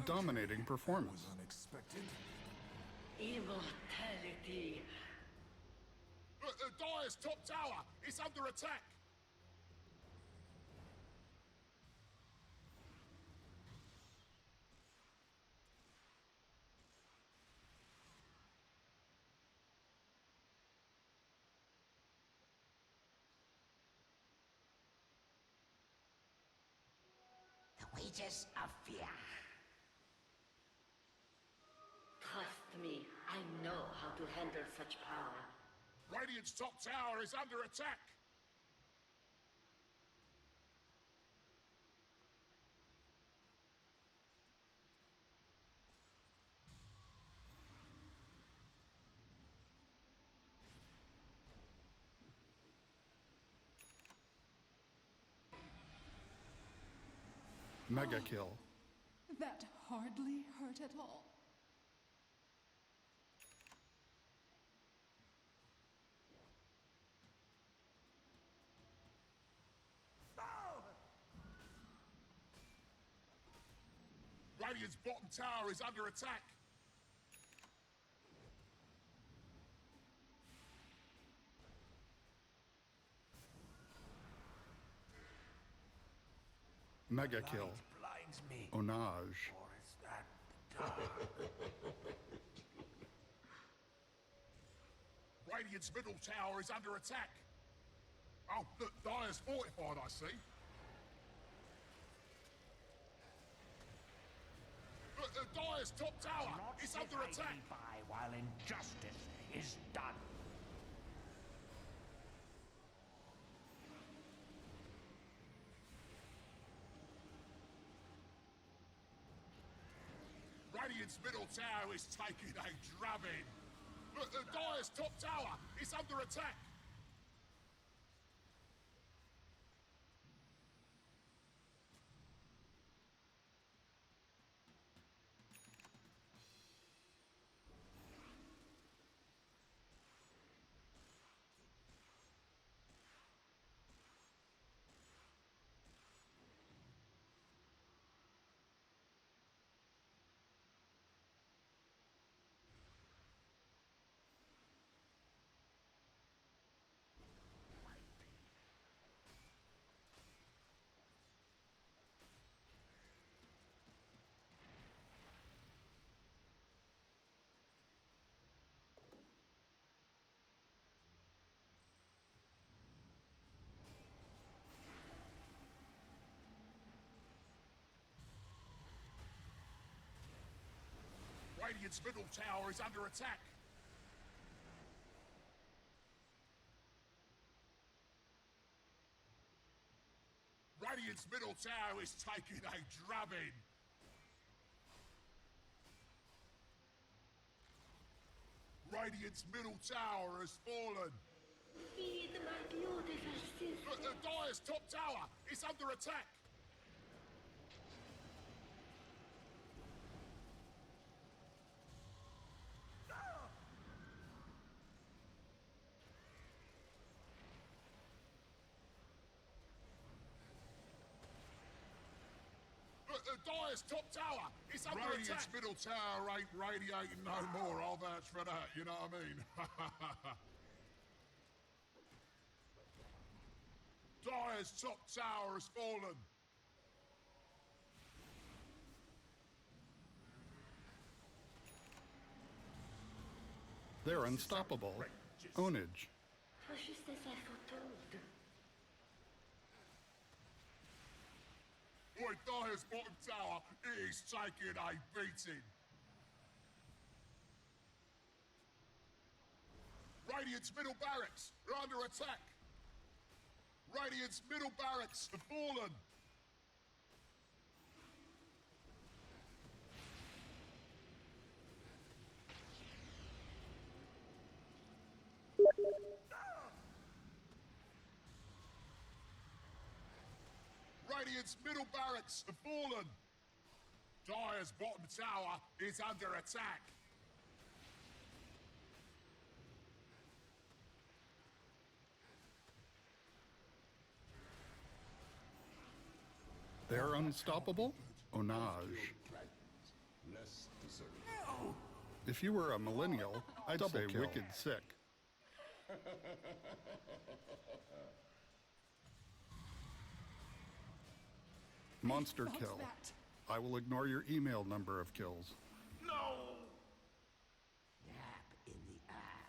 dominating performance. Unexpected. Immortality. Dire's top tower is under attack. The wages of fear. Trust me, I know how to handle such power. Radiant's top tower is under attack. Mega kill. That hardly hurt at all. Radiant's bottom tower is under attack. Mega kill. Blinds me. Onage. Or is that the dark? Radiant's middle tower is under attack. Oh, look, Dire's fortified, I see. Look, Dire's top tower is under attack. By while injustice is done. Radiant's middle tower is taking a drubbing. Look, Dire's top tower is under attack. Radiant's middle tower is under attack. Radiant's middle tower is taking a drubbing. Radiant's middle tower has fallen. Feed my beautiful sister. Dire's top tower is under attack. Dire's top tower is under attack. Radiant's middle tower ain't radiating no more. I'll vouch for that, you know what I mean? Dire's top tower has fallen. They're unstoppable. Ownage. Just as I foretold. Boy, Dire's bottom tower is taking a beating. Radiant's middle barracks are under attack. Radiant's middle barracks have fallen. Radiant's middle barracks have fallen. Dire's bottom tower is under attack. They're unstoppable? Onage. If you were a millennial, I'd say kill. wicked sick. Monster What's kill. that? I will ignore your email number of kills. Nap in the eye.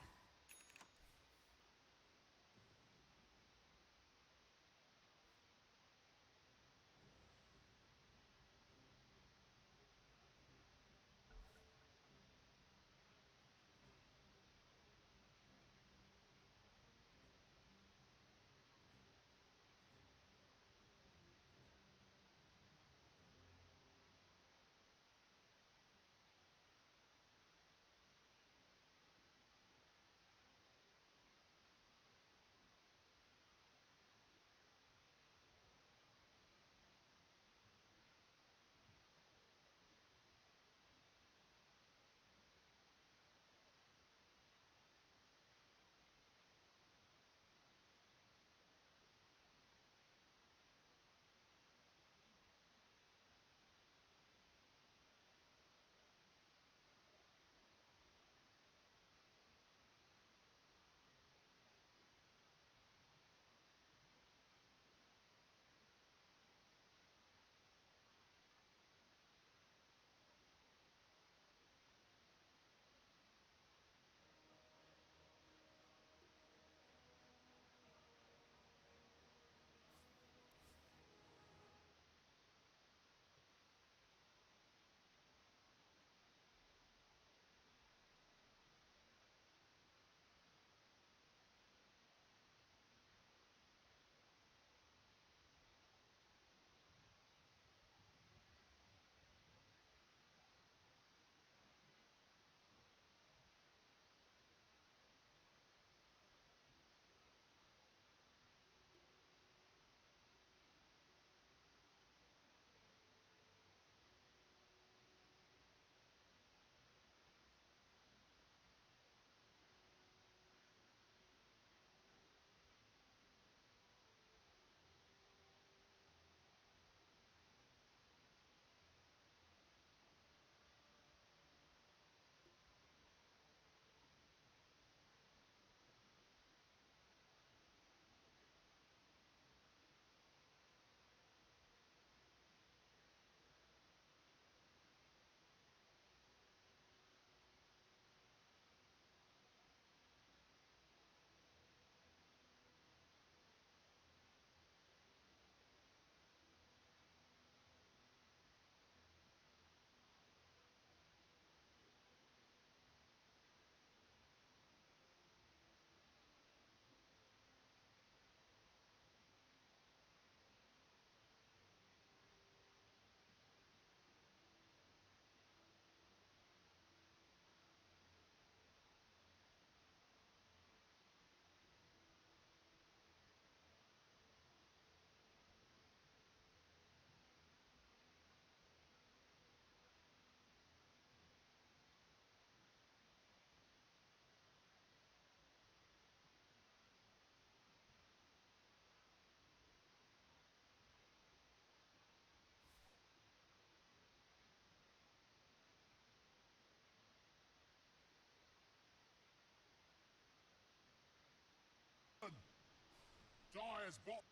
Dyer's bot.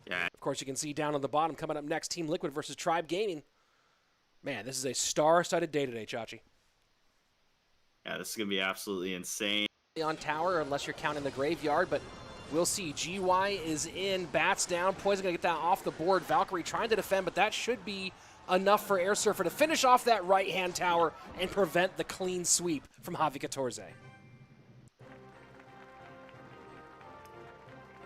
Yeah. Of course, you can see down on the bottom coming up next, Team Liquid versus Tribe Gaming. Man, this is a star-studded day today, Chachi. Yeah, this is going to be absolutely insane. On tower, unless you're counting the graveyard, but we'll see. GY is in, bats down. Poison going to get that off the board. Valkyrie trying to defend, but that should be enough for Air Surfer to finish off that right-hand tower and prevent the clean sweep from Javi Catorze.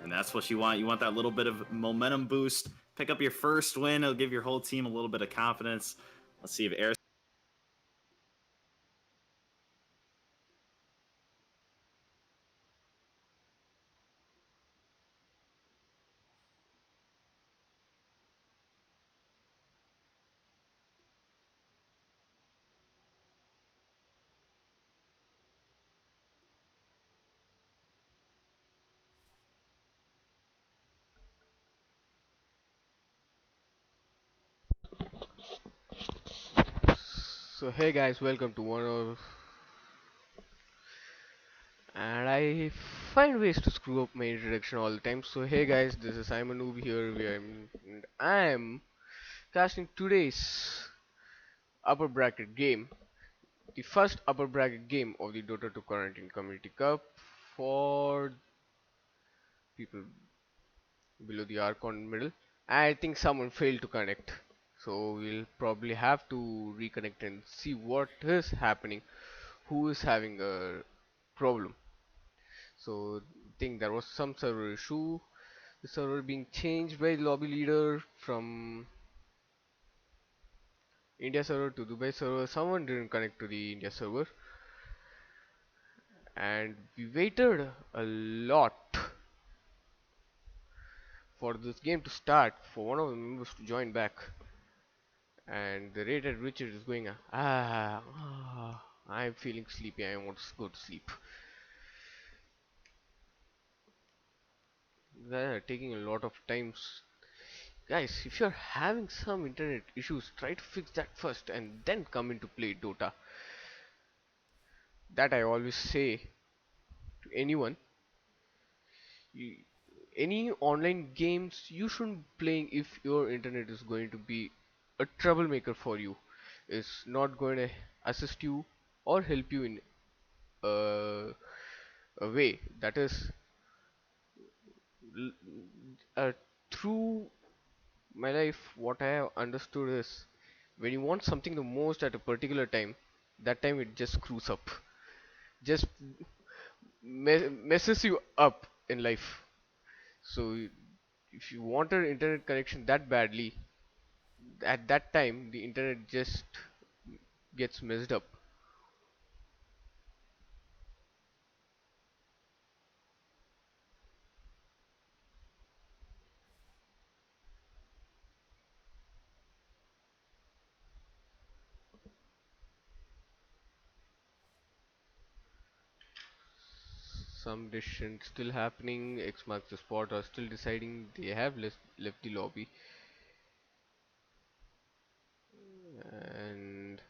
And that's what you want. You want that little bit of momentum boost. Pick up your first win. It'll give your whole team a little bit of confidence. Let's see if Air... So hey guys, welcome to one of, and I find ways to screw up my introduction all the time. So hey guys, this is I'm a noob here. And I'm casting today's upper bracket game, the first upper bracket game of the Dota 2 Quarantine Community Cup for people below the Archon middle. I think someone failed to connect, so we'll probably have to reconnect and see what is happening, who is having a problem. So I think there was some server issue, the server being changed by the lobby leader from India server to Dubai server. Someone didn't connect to the India server, and we waited a lot for this game to start, for one of the members to join back, and the rate at which it is going, I'm feeling sleepy, I want to go to sleep. They're taking a lot of times. Guys, if you're having some internet issues, try to fix that first and then come into play Dota. That I always say to anyone. You, any online games you shouldn't be playing if your internet is going to be a troublemaker for you. It's not going to assist you or help you in a, a way that is through my life. What I have understood is, when you want something the most at a particular time, that time it just screws up, just messes you up in life. So if you want an internet connection that badly, at that time the internet just gets messed up. Some decision still happening. X marks the spot are still deciding. They have left the lobby, and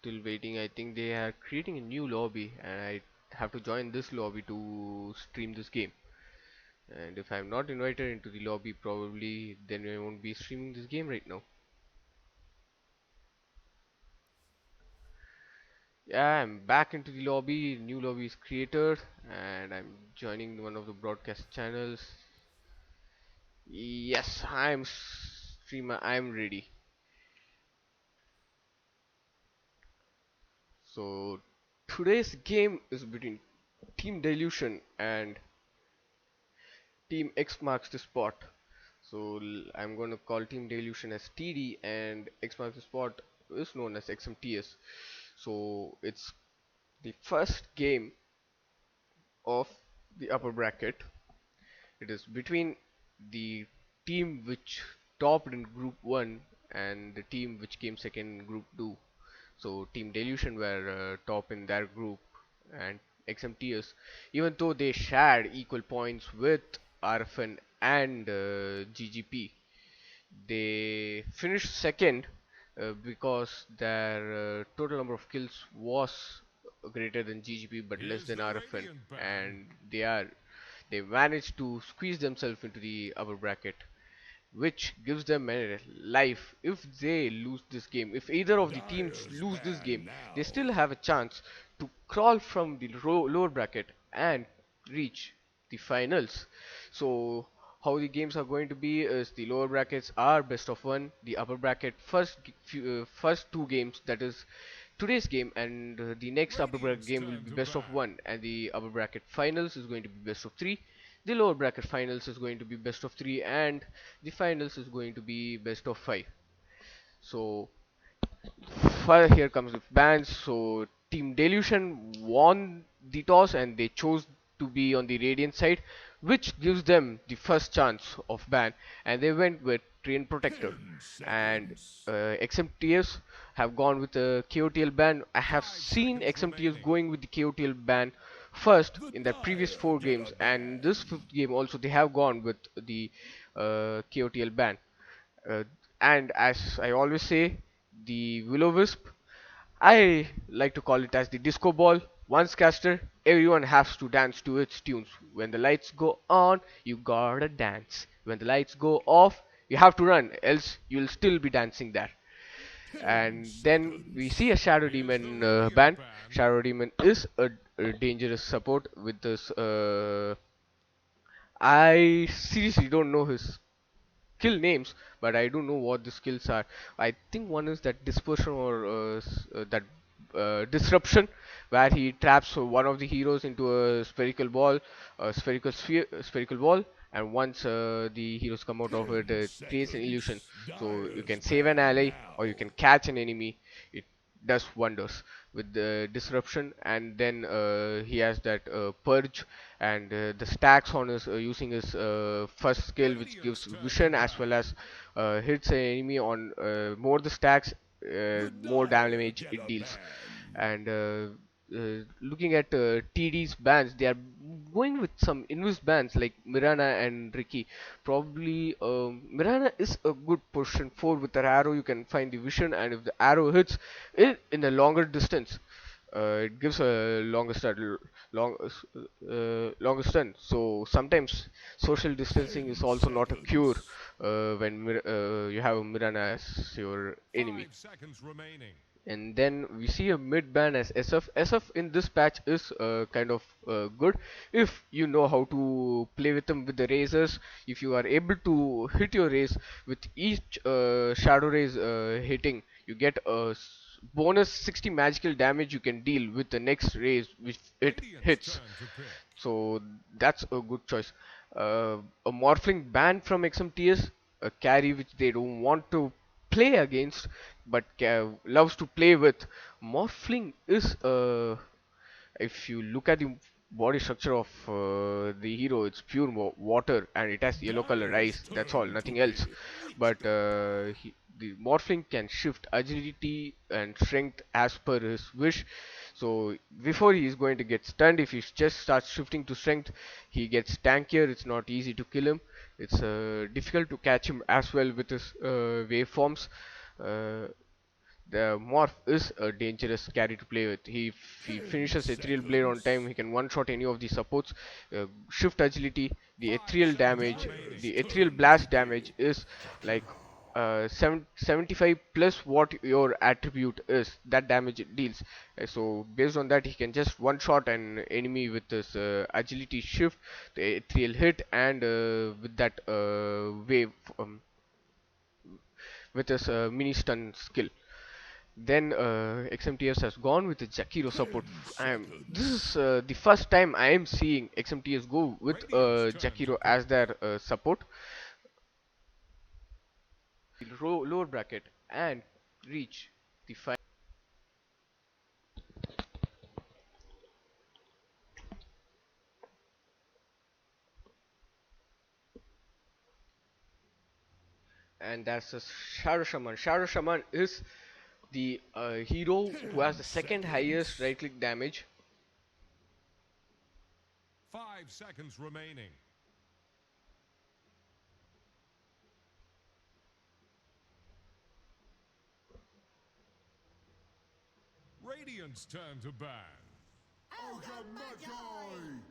still waiting. I think they are creating a new lobby, and I have to join this lobby to stream this game. And if I'm not invited into the lobby, probably then I won't be streaming this game right now. Yeah, I'm back into the lobby. New lobby is created, and I'm joining one of the broadcast channels. Yes, I'm streamer. I'm ready. So today's game is between Team Delusion and Team X marks the spot. So I'm going to call Team Delusion as TD, and X marks the spot is known as XMTS. So it's the first game of the upper bracket. It is between the team which topped in Group 1 and the team which came second in Group 2. So Team Delusion were top in their group, and XMTS, even though they shared equal points with RFN and GGP. They finished second because their total number of kills was greater than GGP but less than RFN, and they managed to squeeze themselves into the upper bracket, which gives them a life. If they lose this game, if either of the teams lose this game, they still have a chance to crawl from the lower bracket and reach the finals. So how the games are going to be is the lower brackets are best of one, the upper bracket first two games, that is today's game, and the next upper bracket game will be best of one, and the upper bracket finals is going to be best of three. The lower bracket finals is going to be best of three, and the finals is going to be best of five. So here comes the bans. So Team Delusion won the toss and they chose to be on the Radiant side, which gives them the first chance of ban, and they went with Train Protector. And XMTS have gone with a KOTL ban. I have seen XMTS going with the KOTL ban first in their previous four games, and this fifth game also they have gone with the KOTL ban. Uh, and as I always say, the Will-O-Wisp, I like to call it as the disco ball. Once caster, everyone has to dance to its tunes. When the lights go on, you gotta dance. When the lights go off, you have to run, else you'll still be dancing there. And then we see a Shadow Demon ban. Shadow Demon is a dangerous support with this. I seriously don't know his skill names, but I do know what the skills are. I think one is that dispersion or that disruption, where he traps one of the heroes into a spherical ball, a spherical sphere, a spherical ball, and once the heroes come out of it, it creates an illusion. So you can save an ally or you can catch an enemy. It does wonders with the disruption, and then he has that purge, and the stacks on his using his first skill, which gives vision as well as hits an enemy on more the stacks, more damage it deals. And looking at TD's bans, they are going with some invis bans like Mirana and Ricky. Probably Mirana is a good position 4 with her arrow. You can find the vision, and if the arrow hits it in a longer distance, it gives a long, longer stun. So sometimes social distancing is also not a cure when you have a Mirana as your enemy. And then we see a mid ban as SF. SF in this patch is kind of good if you know how to play with them with the razors. If you are able to hit your raise with each shadow raise hitting, you get a bonus 60 magical damage you can deal with the next raise which it hits. So that's a good choice. A Morphling ban from XMTS, a carry which they don't want to play against but loves to play with. Morphling is if you look at the body structure of the hero, it's pure water and it has yellow color eyes. That's all, nothing else. But the Morphling can shift agility and strength as per his wish. So before he is going to get stunned, if he just starts shifting to strength, he gets tankier. It's not easy to kill him. It's difficult to catch him as well with his waveforms. Uh, the Morph is a dangerous carry to play with. If he finishes Ethereal Blade on time, he can one-shot any of the supports. Shift agility, the Ethereal damage, the Ethereal Blast damage is like 75 plus what your attribute is, that damage it deals. So based on that, he can just one-shot an enemy with this agility shift, the Ethereal hit, and with that wave, with his mini stun skill. Then XMTS has gone with the Jakiro support. This is the first time I am seeing XMTS go with Jakiro as their support. Lower bracket and reach the final. And that's a Shadow Shaman. Shadow Shaman is the hero who has the second highest right click damage 5 seconds remaining. Radiant's turn to ban. Ogamagi!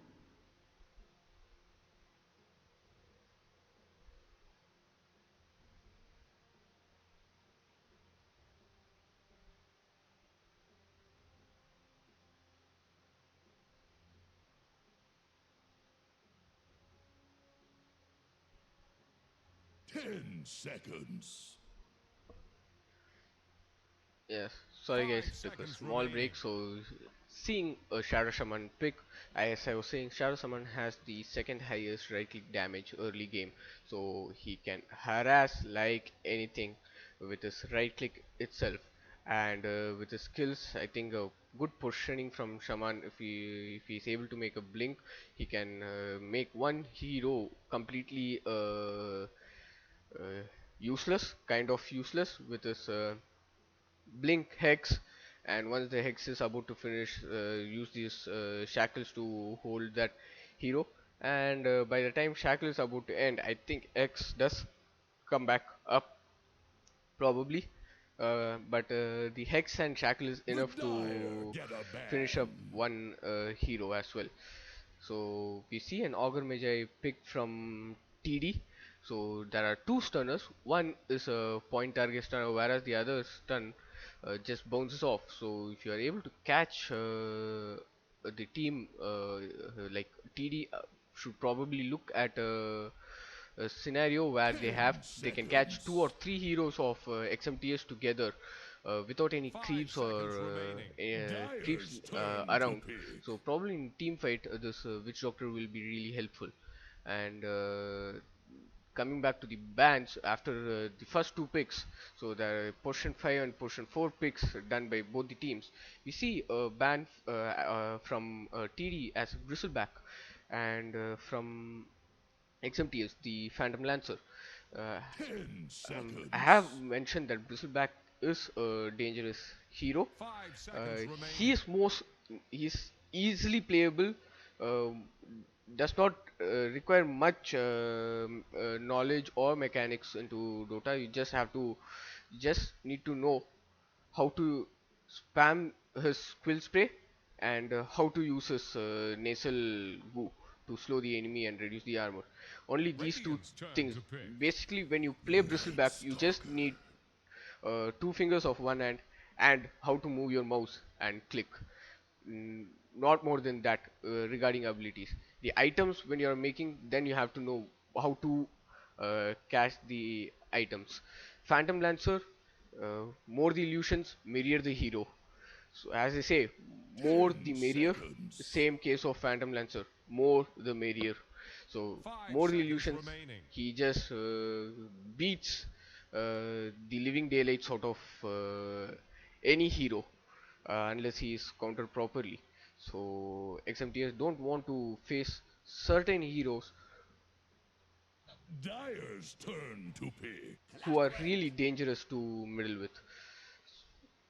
10 seconds. Yes, sorry guys, 5 took a seconds small remaining. break. So, seeing a Shadow Shaman pick, as I was saying, Shadow Shaman has the second highest right click damage early game, so he can harass like anything with his right click itself. And with his skills, I think a good positioning from Shaman. If he is able to make a blink, he can make one hero completely useless, kind of useless with his blink hex. And once the hex is about to finish, use these shackles to hold that hero. And by the time shackle is about to end, I think X does come back up probably, but the hex and shackle is enough to finish up one hero as well. So we see an Augur Magi picked from TD. So there are two stunners. One is a point target stunner, whereas the other stun just bounces off. So if you are able to catch the team, like TD should probably look at a scenario where they can catch 2 or 3 heroes of XMTS together without any 5 creeps seconds or remaining. creeps around. So probably in team fight, this Witch Doctor will be really helpful. And coming back to the bans after the first two picks, so the portion 5 and portion 4 picks done by both the teams, we see a ban from TD as Bristleback, and from XMTS, the Phantom Lancer. Uh, 10 I have seconds. mentioned that Bristleback is a dangerous hero. 5 Uh, seconds he remaining. is he's easily playable. Um, does not require much knowledge or mechanics into Dota. You just need to know how to spam his quill spray, and how to use his nasal goo to slow the enemy and reduce the armor. Only these two Radiant's turn things. to pick. Basically, when you play Bristleback, you just need two fingers of one hand and how to move your mouse and click. Mm, Not more than that regarding abilities. The items when you are making, then you have to know how to cast the items. Phantom Lancer, more the illusions, merrier the hero. So as I say, more 10 the merrier. seconds. Same case of Phantom Lancer, more the merrier. So 5 more the seconds illusions, remaining. he just beats the living daylights out of any hero unless he is countered properly. So XMTS don't want to face certain heroes Dyer's turn to pick. who are really dangerous to middle with.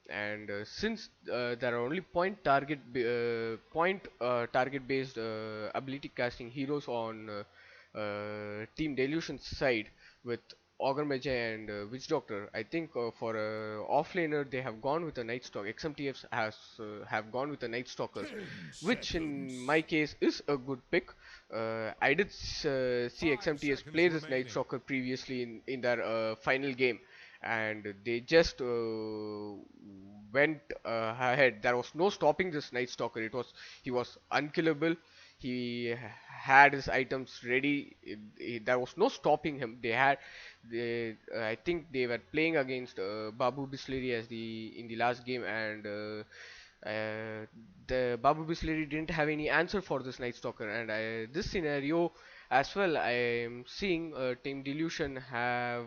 And since there are only point target based ability casting heroes on team Delusion side with Augur Magi and Witch Doctor, I think for offlaner they have gone with a Night Stalker. XMTFs has have gone with a Night Stalker, 10 which in seconds. my case is a good pick. I did see 5 XMTS seconds play this Night remaining. Stalker previously in their final game, and they just went ahead. There was no stopping this Night Stalker. He was unkillable. He had his items ready. There was no stopping him. I think they were playing against Babu Bisleri as the in the last game, and the Babu Bisleri didn't have any answer for this Night Stalker. And this scenario as well, I am seeing Team Delusion have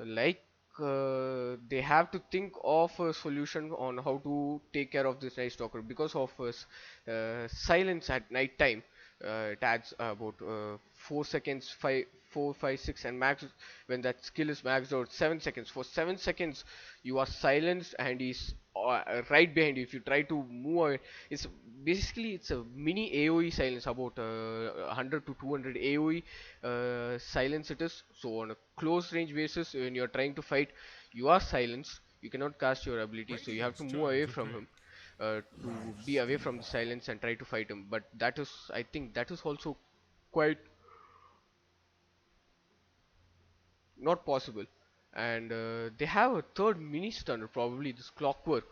like they have to think of a solution on how to take care of this Night Stalker because of silence at night time. It adds about 4 seconds, 4, 5, 6, and max when that skill is maxed out 7 seconds. For 7 seconds, you are silenced, and he's right behind you. If you try to move away, it's basically it's a mini AOE silence, about 100 to 200 AOE silence it is. So on a close range basis, when you're trying to fight, you are silenced. You cannot cast your ability, so you have to Radiant's move turn away to from pick. him. To be away from the silence and try to fight him, but that is, I think that is also quite not possible. And they have a third mini stunner, probably this Clockwork.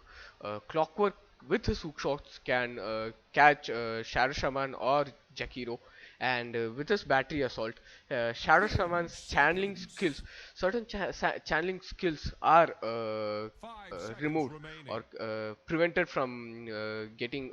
Clockwork with his hook shots can catch Shadow Shaman or Jakiro, and with his battery assault, Shadow 10 Shaman's channeling seconds. skills, certain channeling skills are 5 seconds removed remaining. or prevented from getting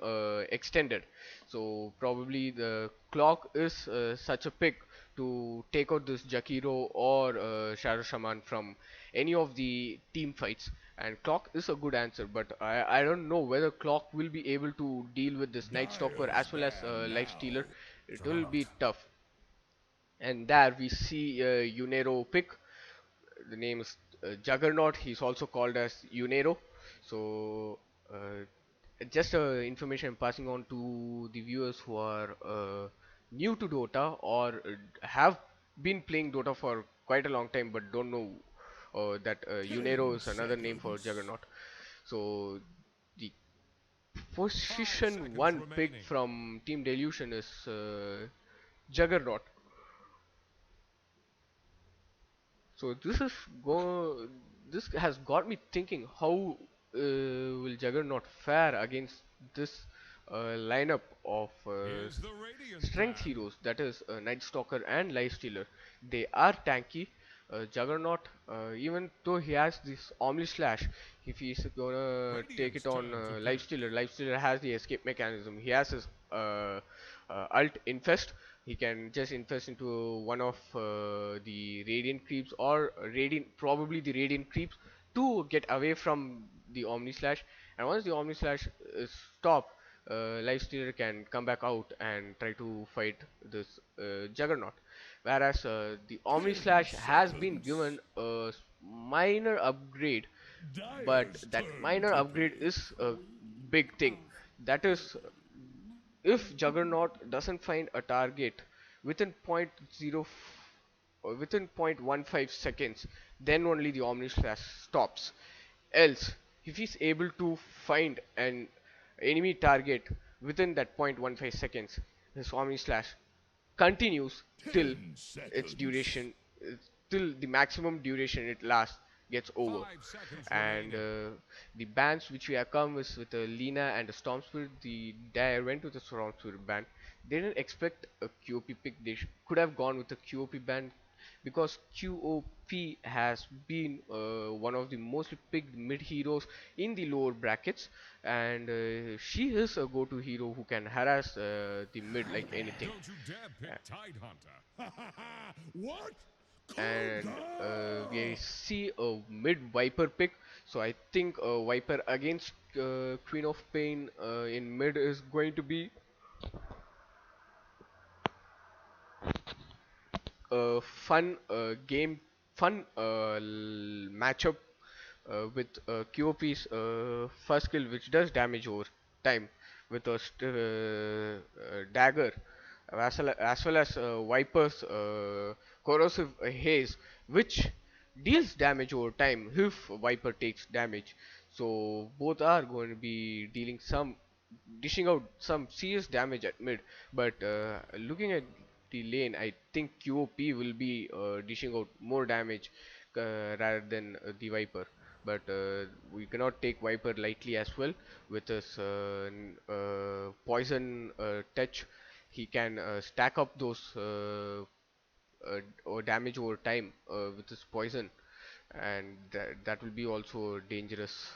extended. So probably the clock is such a pick to take out this Jakiro or Shadow Shaman from any of the team fights. And clock is a good answer, but I don't know whether clock will be able to deal with this Night Stalker Dire's as well as ban Life now. Stealer. It will Drought. be tough. And there we see Yunero pick. The name is Juggernaut. He's also called as Yunero. So just information I'm passing on to the viewers who are new to Dota or have been playing Dota for quite a long time but don't know that 10 Yunero is another name for seconds. Juggernaut. So the 5 position seconds 1 pick remaining. from Team Delusion is Juggernaut. So this has got me thinking, how will Juggernaut fare against this lineup of Here's the Radiant strength plan. heroes, that is Night Stalker and Lifestealer. They are tanky. Juggernaut, even though he has this Omni Slash, if he's gonna take Radiant's it on turn to pick. Lifestealer has the escape mechanism. He has his alt Infest. He can just infest into one of the Radiant creeps or probably the Radiant creeps to get away from the Omni Slash. And once the Omni Slash is stopped, Lifestealer can come back out and try to fight this Juggernaut. Whereas the Omni 10 Slash has been seconds. given a minor upgrade, but Dire's that turn minor to upgrade pick. is a big thing. That is, if Juggernaut doesn't find a target within within 0.15 seconds, then only the Omni Slash stops. Else, if he's able to find an enemy target within that 0.15 seconds, his Omni Slash continues till 10 its seconds. duration, till the maximum duration it lasts gets over. 5 seconds And remaining. the bans which we have come with Lina and the Storm Spirit, the day I went with the Storm Spirit ban, they didn't expect a QOP pick. They could have gone with a QOP ban, because QOP has been one of the most picked mid heroes in the lower brackets, and she is a go-to hero who can harass the mid like anything. Don't you dare pick Tidehunter. What? And we Cougar! see a mid Viper pick, so I think Viper against Queen of Pain in mid is going to be a fun game, fun matchup with QOP's first skill, which does damage over time with a dagger, as well as Viper's corrosive haze, which deals damage over time if Viper takes damage. So both are going to be dishing out some serious damage at mid. But looking at the lane, I think QOP will be dishing out more damage rather than the Viper. But we cannot take Viper lightly as well. With his poison touch, he can stack up those or damage over time with his poison, and that will be also a dangerous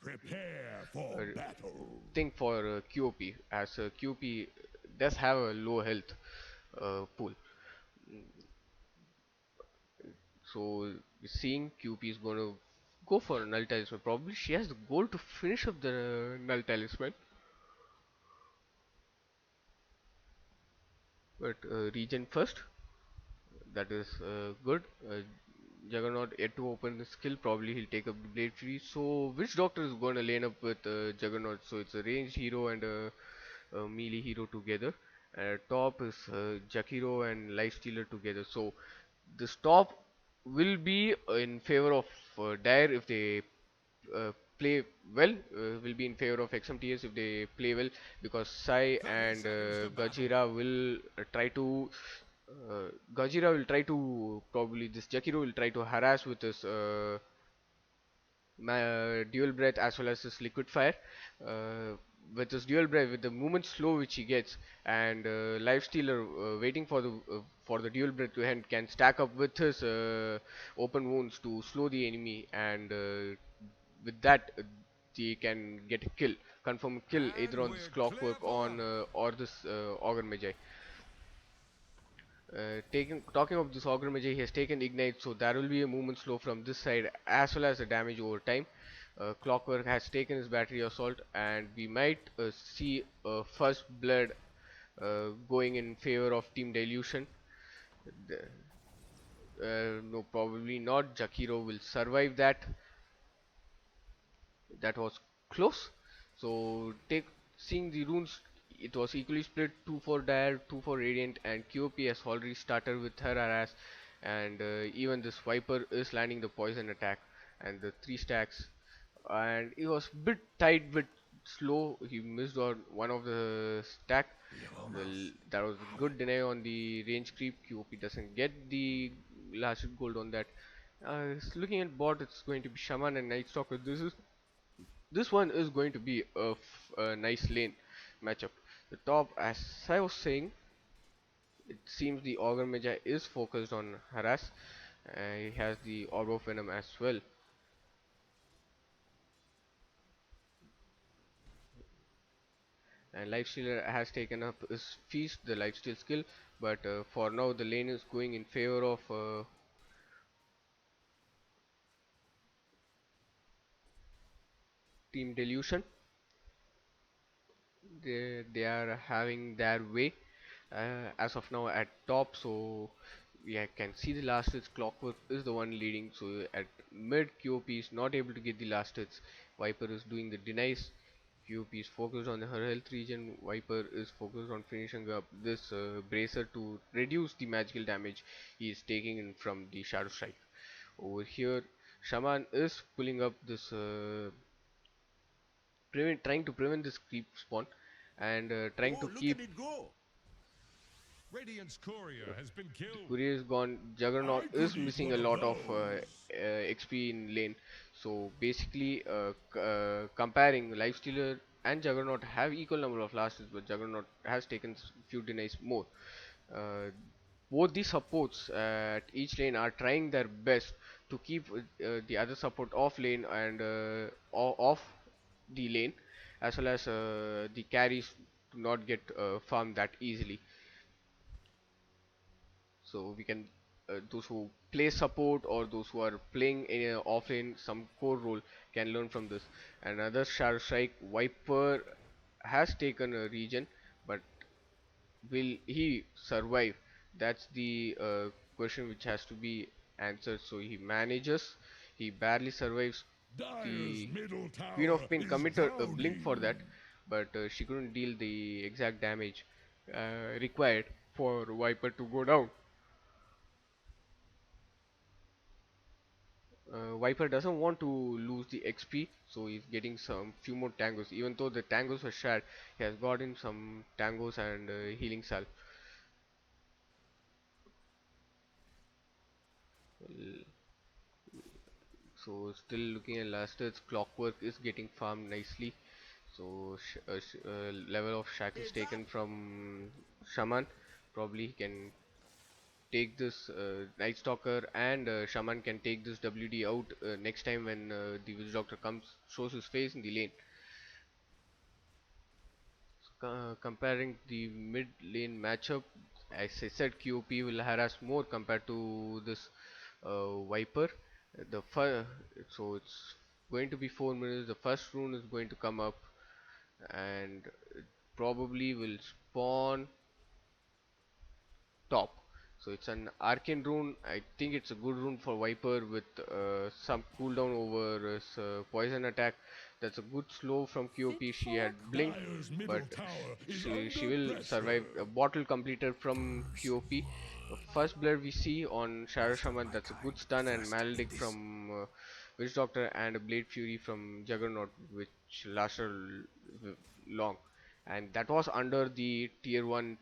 Prepare for uh, battle. thing for QOP, as QOP does have a low health pool. So seeing QP is going to go for a null talisman. Probably she has the goal to finish up the null talisman. But regen first. that is good. Juggernaut yet to open the skill. Probably he'll take up the blade tree. So which doctor is going to lane up with Juggernaut? So it's a ranged hero and a melee hero together. Top is Jakiro and Lifestealer together. So this top will be in favor of Dire if they play well, will be in favor of XMTS if they play well, because Sai 30 and seconds to battle. Gajira will try to probably this Jakiro will try to harass with his dual breath as well as his liquid fire. Uh, with his dual breath, with the movement slow which he gets, and life stealer waiting for the dual breath to end, can stack up with his open wounds to slow the enemy, and with that they can get a kill, confirm a kill either And on we're this clear clockwork for on battle. or this augur magi. Talking of this augur magi, he has taken ignite, so there will be a movement slow from this side as well as a damage over time. Clockwork has taken his battery assault, and we might see first blood going in favor of Team Delusion. The- no, probably not. Jakiro will survive that. That was close. So take seeing the runes, it was equally split, 2 for Dire, 2 for Radiant, and QOP has already started with her harass, and even this Viper is landing the poison attack and the 3 stacks, and it was bit tight, bit slow. He missed on one of the stack. That was a good deny on the range creep. QOP doesn't get the last gold on that. Looking at bot, it's going to be Shaman and Night Stalker. This one is going to be a nice lane matchup. The top, as I was saying, it seems the Augur Magi is focused on harass. He has the Orb of Venom as well. And Lifestealer has taken up his feast, the lifesteal skill, but for now the lane is going in favor of Team Delusion. They are having their way as of now at top, so we can see the last hits. Clockwork is the one leading, so at mid QOP is not able to get the last hits. Viper is doing the denies. QOP is focused on her health region. Viper is focused on finishing up this bracer to reduce the magical damage he is taking in from the shadow strike. Over here Shaman is pulling up this trying to prevent this creep spawn, and trying to Oh, look keep at it go! Radiant's courier has been the killed. courier is gone. Juggernaut I is could eat missing one a of lot of those. XP in lane, so basically comparing Lifestealer and Juggernaut have equal number of last hits, but Juggernaut has taken few denies more. uh, Both the supports at each lane are trying their best to keep the other support off lane and off the lane, as well as the carries to not get farmed that easily. So we can those who play support or those who are playing in off lane some core role can learn from this. Another shadow strike, Viper has taken a region, but will he survive? That's the question which has to be answered. So he manages, he barely survives. Dyer's The middle Queen tower of Pain is committed a blink for that, drowning. but she couldn't deal the exact damage required for Viper to go down. Viper doesn't want to lose the XP, so he's getting some few more tangos. Even though the tangos were shared, he has gotten some tangos and healing salve. L- So still looking at last hits, Clockwork is getting farmed nicely. So level of shackles It's up. taken from Shaman. Probably he can take this Night Stalker, and Shaman can take this WD out next time when the Witch Doctor comes, shows his face in the lane. Comparing the mid lane matchup, as I said, QOP will harass more compared to this Viper. The so it's going to be 4 minutes. The first rune is going to come up, and it probably will spawn top. So it's an arcane rune. I think it's a good rune for Viper with some cooldown over his poison attack. That's a good slow from QOP. She had blink, but she will survive. A bottle completed from QOP. First blood we see on Shadow Shaman. That's a good stun, and Maledict from Witch Doctor, and a Blade Fury from Juggernaut, which lasted long. And that was under the tier 1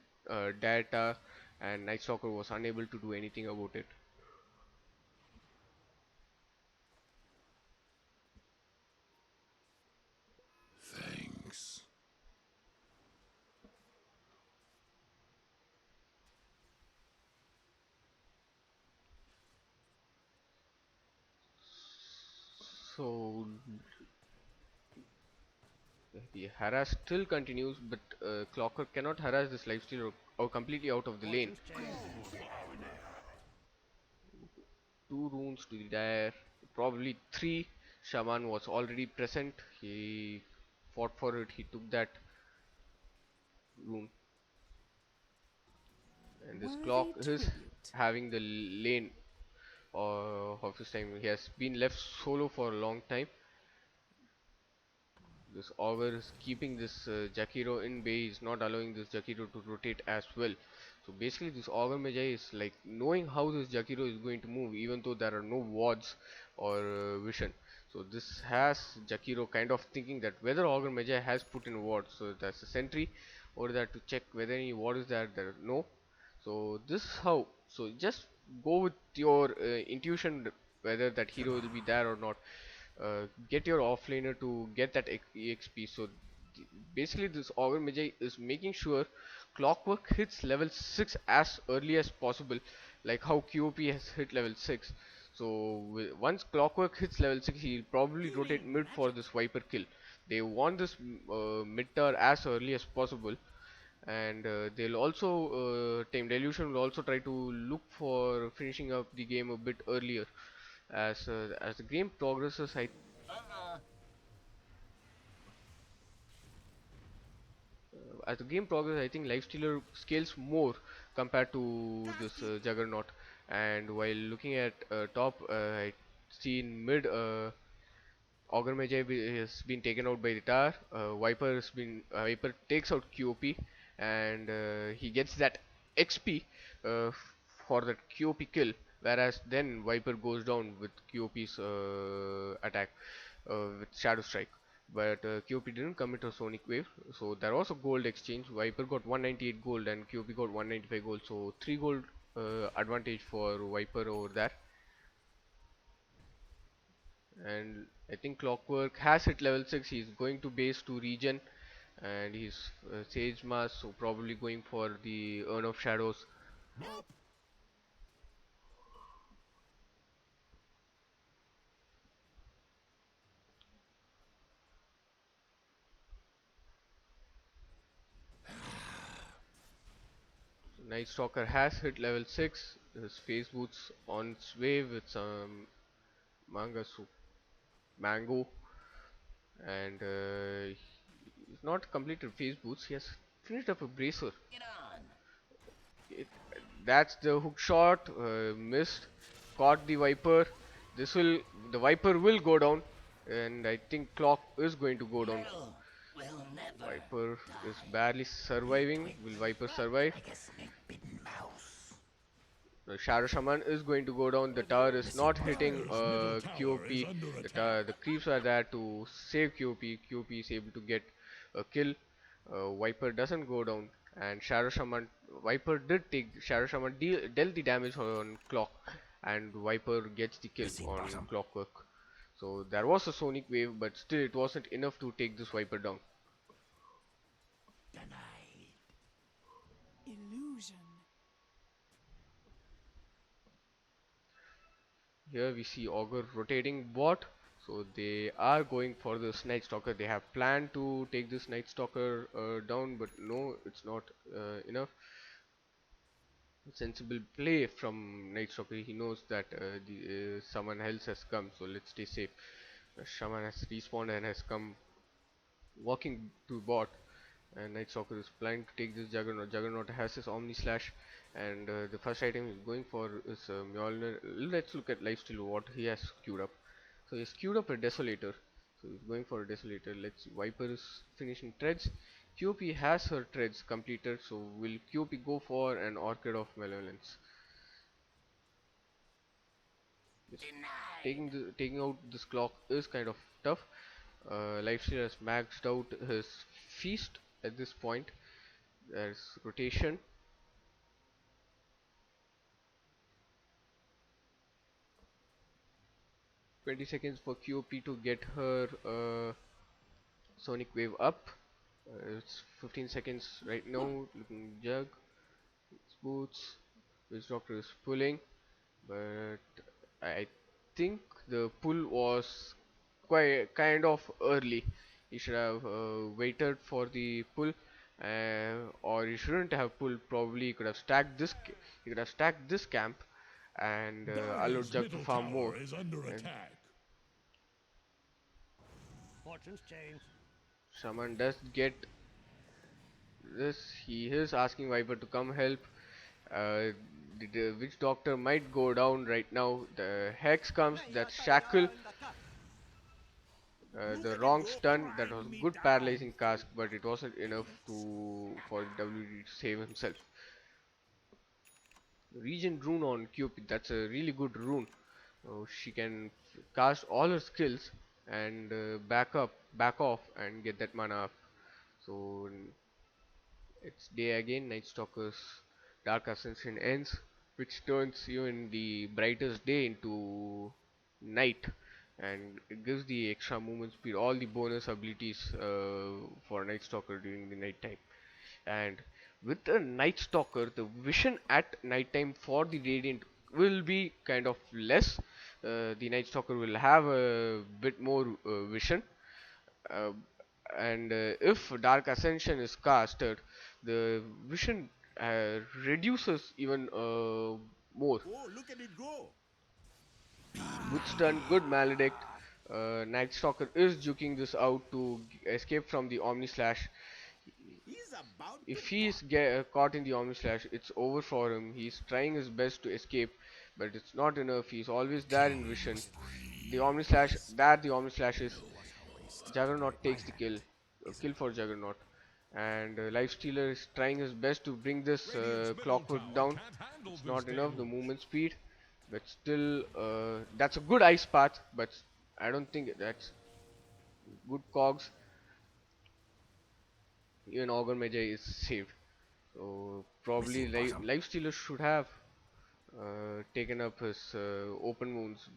data, and Night Stalker was unable to do anything about it. Thanks. So the harass still continues, but Clockwork cannot harass this lifestealer or completely out of the lane. 2 runes to the dire, probably 3. Shaman was already present. He fought for it. He took that rune, and this clock is having the lane of his time. He has been left solo for a long time. This augur is keeping this Jakiro in bay. He's not allowing this Jakiro to rotate as well. So basically this augur magi is like knowing how this Jakiro is going to move, even though there are no wards or vision. So this has Jakiro kind of thinking that whether augur magi has put in wards. So that's a sentry over there to check whether any ward is there. No. So this is how. So just go with your intuition whether that hero will be there or not. Get your offlaner to get that EXP. So basically this Augur Magi is making sure Clockwork hits level 6 as early as possible, like how QOP has hit level 6. So once Clockwork hits level 6, he'll probably rotate mid for this Viper kill. They want this mid tower as early as possible, and they'll also Team Delusion will also try to look for finishing up the game a bit earlier. As the game progresses, I think Lifestealer scales more compared to this Juggernaut. And while looking at top, I see in mid Augur Magi has been taken out by the tower. Viper takes out QOP, and he gets that XP for that QOP kill. Whereas then Viper goes down with QOP's attack with Shadow Strike. But QOP didn't commit a Sonic Wave, so there was a gold exchange. Viper got 198 gold and QOP got 195 gold, so 3 gold advantage for Viper over there. And I think Clockwork has hit level 6. He's going to base to regen, and he's Sage Mask, so probably going for the Urn of Shadows. Night Stalker has hit level 6. His phase boots on its way with some mango, and he's not completed phase boots. He has finished up a bracer. It, that's the hook shot. Missed. Caught the Viper. The Viper will go down, and I think Clock is going to go down. Viper is barely surviving. Will Viper survive? The Shadow Shaman is going to go down. The tower is not hitting QOP. The creeps are there to save QOP. QOP is able to get a kill. Viper doesn't go down, and Viper did take Shadow Shaman dealt the damage on Clock, and Viper gets the kill on Clockwork. So there was a Sonic Wave, but still it wasn't enough to take this Viper down. Illusion. Here we see Augur rotating bot, so they are going for this Night Stalker. They have planned to take this Night Stalker down, but no, it's not enough. Sensible play from Night Stalker. He knows that someone else has come, so let's stay safe. Shaman has respawned and has come walking to bot, and Night Stalker is planning to take this Juggernaut. Juggernaut has his Omni Slash, and the first item he's going for is Mjolnir. Let's look at lifesteal what he has queued up. So he's queued up a Desolator. So he's going for a Desolator. Let's see. Viper is finishing treads. QP has her treads completed, so will QP go for an Orchid of Malevolence? Yes. Taking out this clock is kind of tough. Lifesteal has maxed out his feast at this point. There's rotation. $20 for QP to get her Sonic Wave up. It's 15 seconds right now. Looking Jug, Boots, Witch Doctor is pulling, but I think the pull was quite kind of early. He should have waited for the pull, or he shouldn't have pulled. Probably he could have stacked this. He could have stacked this camp and allowed Dire's Jug to middle farm more. tower is under And attack. Fortune's changed. Shaman does get this. He is asking Viper to come help. The Witch Doctor might go down right now. The Hex comes. That's Shackle. The wrong stun. That was good paralyzing cast, but it wasn't enough for WD to save himself. Regen rune on Cupid. That's a really good rune. She can cast all her skills and back off, and get that mana up. So it's day again. Night Stalker's Dark Ascension ends, which turns even the brightest day into night, and it gives the extra movement speed, all the bonus abilities for Night Stalker during the night time. And with the Night Stalker, the vision at night time for the Radiant will be kind of less. The Night Stalker will have a bit more vision. Uh, and if Dark Ascension is casted, the vision reduces even more. Oh, look at it go! Good stun, good maledict. Night Stalker is juking this out to escape from the Omni Slash. He's about If he is caught in the Omni Slash, it's over for him. He's trying his best to escape, but it's not enough. He's always there in vision. The Omni Slash, the Omni Slash is. Juggernaut takes the kill. Kill for Juggernaut. And Lifestealer is trying his best to bring this Clockwork down. It's not enough, the movement speed. But still, that's a good ice path, but I don't think that's good cogs. Even Augur Magi is saved. So probably Lifestealer should have taken up his open wounds,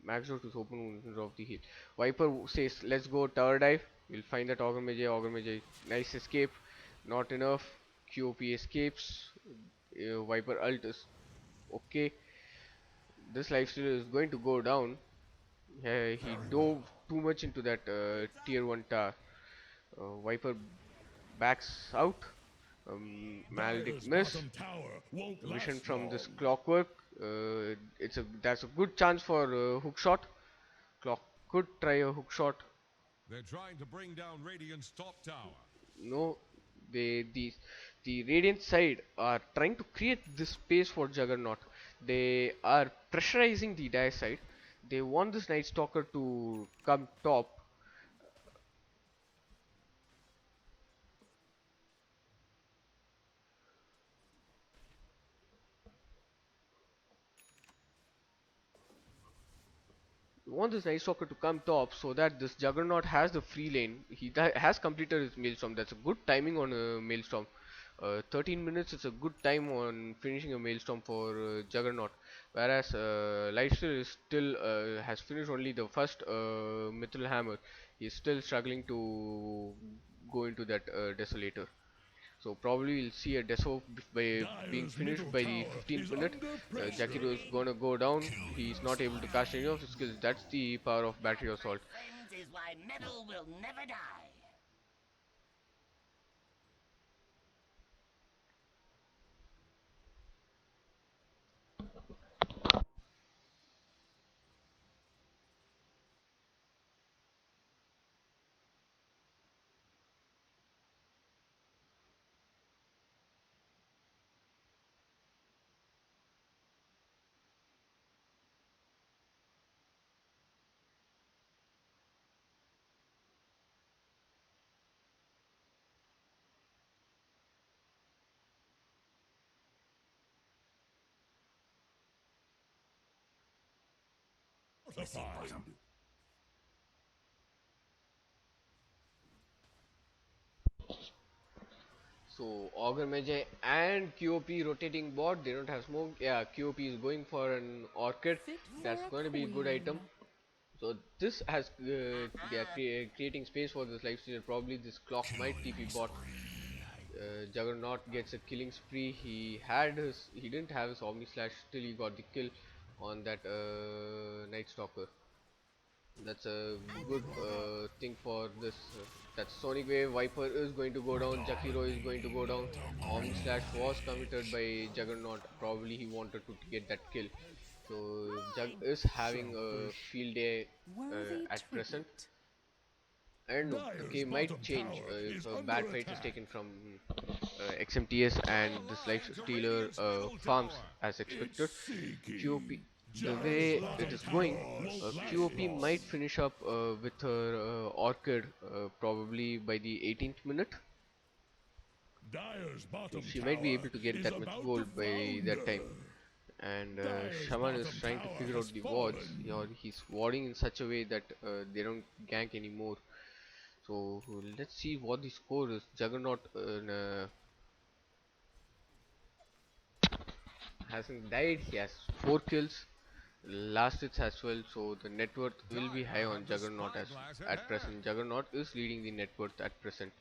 maxed out his open wounds of the heal. Viper says, let's go tower dive. We'll find that Augur Magi, nice escape. Not enough. QOP escapes. Viper ult is okay. This lifesteal is going to go down. He dove too much into that tier 1 tower. Viper backs out. Maledict miss. Vision from this Clockwork. That's a good chance for hook shot. Clock could try a hook shot. They're trying to bring down Radiant's top tower. No, the Radiant side are trying to create this space for Juggernaut. They are pressurizing the Dire side. They want this Night Stalker to come top. Want this Night Stalker to come top so that this Juggernaut has the free lane. He has completed his Maelstrom. That's a good timing on a Maelstrom. 13 minutes is a good time on finishing a Maelstrom for Juggernaut. Whereas Lifesteal is still has finished only the first Mithril Hammer. He is still struggling to go into that Desolator. So probably we'll see a Deso by being finished by the 15th minute. Jakiro is gonna go down. He's not able to cast any of his skills. That's the power of Battery Assault. Friends is why metal will never die. Fortified. So Augur Magi and QOP rotating bot. They don't have smoke. Yeah, QOP is going for an Orchid. Fit That's for a going to be a good queen. item. So this has they are creating space for this lifesteal. Probably this clock might TP bot. Juggernaut gets a killing spree. He didn't have his Omni Slash till he got the kill on that Night Stalker. That's a good thing for this. That Sonic Wave Viper is going to go down. Jakiro is going to go down. Omni Slash was committed by Juggernaut. Probably he wanted to get that kill. So Jug is having a field day Worthy at present. tribute. And no, the game might change if a bad fight is taken from XMTS and this life stealer farms as expected. QOP, the way it is going, QOP might finish up with her Orchid probably by the 18th minute. Dyer's So bottom she might be able tower to get is that much about gold to by that time. flounder. And Dyer's Shaman is bottom trying to tower figure out has the wards. fallen. He's warding in such a way that they don't gank anymore. So let's see what the score is. Juggernaut hasn't died. He has 4 kills. Last hits as well. So the net worth will be high on Juggernaut as at present. Juggernaut is leading the net worth at present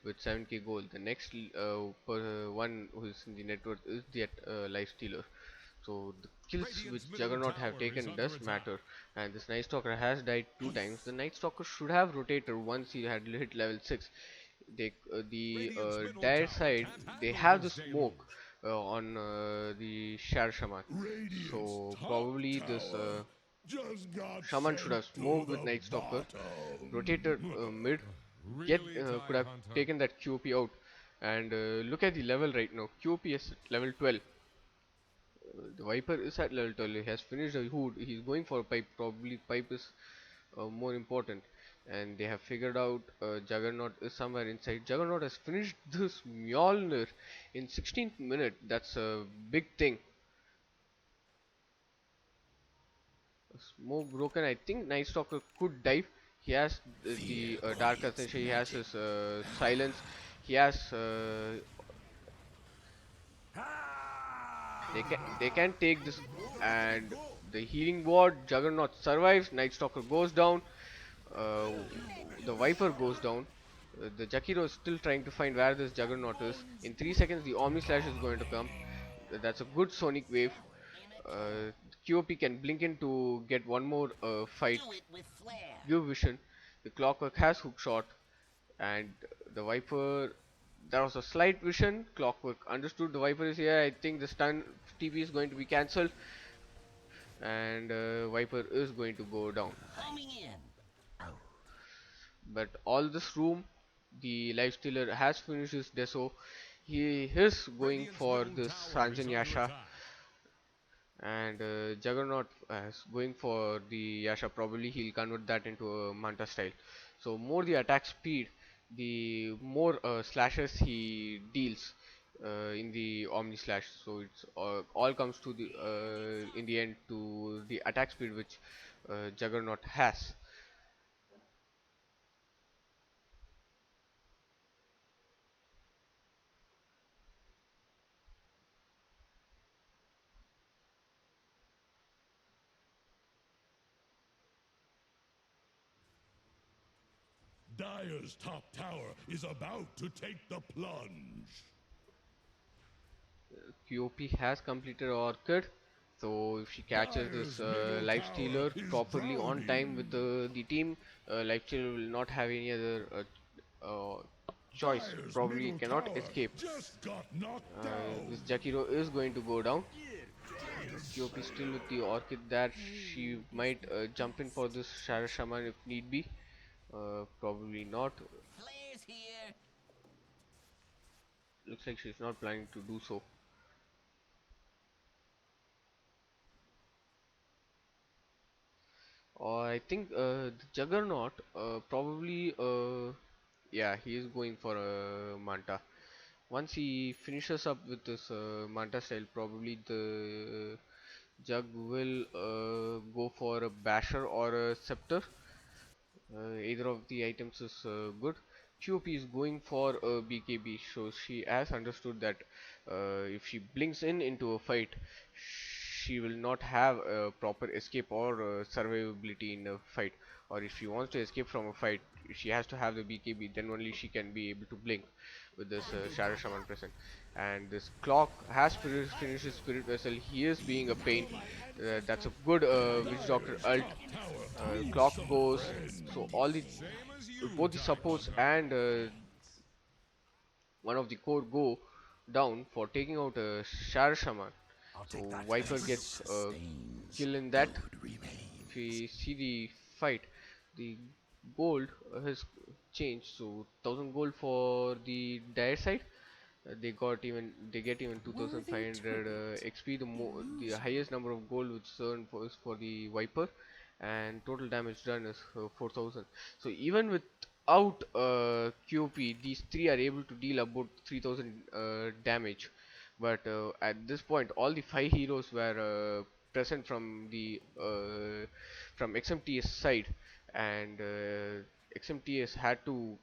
with 7k gold. The next one who is in the net worth is the Lifestealer. So the kills which Juggernaut have taken does matter, and this Night Stalker has died 2 times. The Night Stalker should have rotated once he had hit level 6. The dire side, they have the smoke on the Shar Shaman, so probably this Shaman should have smoked with Night Stalker, rotated mid, could have taken that QP out. And look at the level right now. QP is level 12. The Viper is at level 12. He has finished a hood. He's going for a pipe. Probably pipe is more important. And they have figured out Juggernaut is somewhere inside. Juggernaut has finished this Mjolnir in 16th minute. That's a big thing. Smoke broken. I think Night Stalker could dive. He has the Dark Ascension. He has his silence. He has they can take this, and the healing ward. Juggernaut survives. Night Stalker goes down. Uh, the Viper goes down. The Jakiro is still trying to find where this Juggernaut is. In 3 seconds, the Omni Slash is going to come. That's a good Sonic Wave. QOP can blink in to get one more fight. Do it with flair. Give vision. The Clockwork has hook shot, and the Viper. There was a slight vision. Clockwork understood the Viper is here. I think the stun TP is going to be cancelled, and Viper is going to go down. Coming in. But all this room, the Lifestealer has finished his deso. He is going for this Sanjan Yasha, and Juggernaut is going for the Yasha. Probably he'll convert that into a Manta style. So more the attack speed, the more slashes he deals in the Omni Slash. So it's all comes to the in the end to the attack speed which Juggernaut has. Dyer's top tower is about to take the plunge. QOP has completed Orchid, so if she catches this Lifestealer properly on time with the team, Lifestealer will not have any other choice. Probably cannot escape. This Jakiro is going to go down. QOP still with the Orchid there. She might jump in for this Shara Shaman if need be. Probably not. Flair's here. Looks like she's not planning to do so. I think the Juggernaut probably yeah, he is going for a Manta. Once he finishes up with this Manta style, probably Jug will go for a basher or a scepter. Either of the items is good. QP is going for a BKB, so she has understood that if she blinks in into a fight, she will not have a proper escape or survivability in a fight. Or if she wants to escape from a fight, she has to have the BKB. Then only she can be able to blink with this Shadow Shaman present. And this clock has finished his Spirit Vessel. He is being a pain. That's a good Witch Doctor ult. Clock goes, so all the both the supports and one of the core go down for taking out a Shar Shaman. So Viper gets a kill in that. If we see the fight, the gold has changed. So 1000 gold for the dire side. They get even 2500 XP. The highest number of gold which earned is for the Viper, and total damage done is 4000. So even without QP, these three are able to deal about 3000 damage. But at this point, all the 5 heroes were present from XMTS side, and XMTS had to,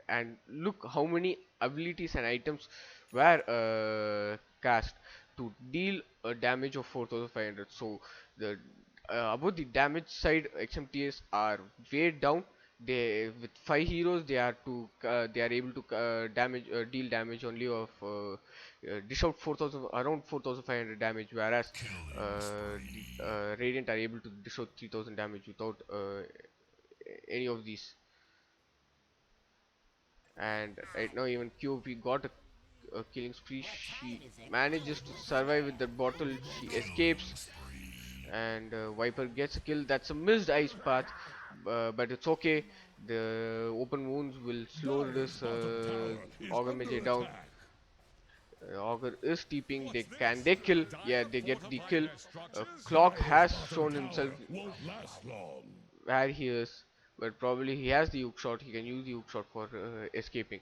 and look how many abilities and items were cast to deal a damage of 4500. So the about the damage side, XMTS are way down. They, with 5 heroes, they are able to deal damage only of dish out 4000, around 4500 damage, whereas Radiant are able to dish out 3000 damage without any of these. And right now even QOP got a killing spree. She manages to survive with that bottle. She escapes, and Viper gets a kill. That's a missed ice path, but it's okay. The open wounds will slow this Augur Mage down. Augur is steeping. They kill? Yeah, they get the kill. Clock has shown himself where he is, but probably he has the hook shot. He can use the hook shot for escaping.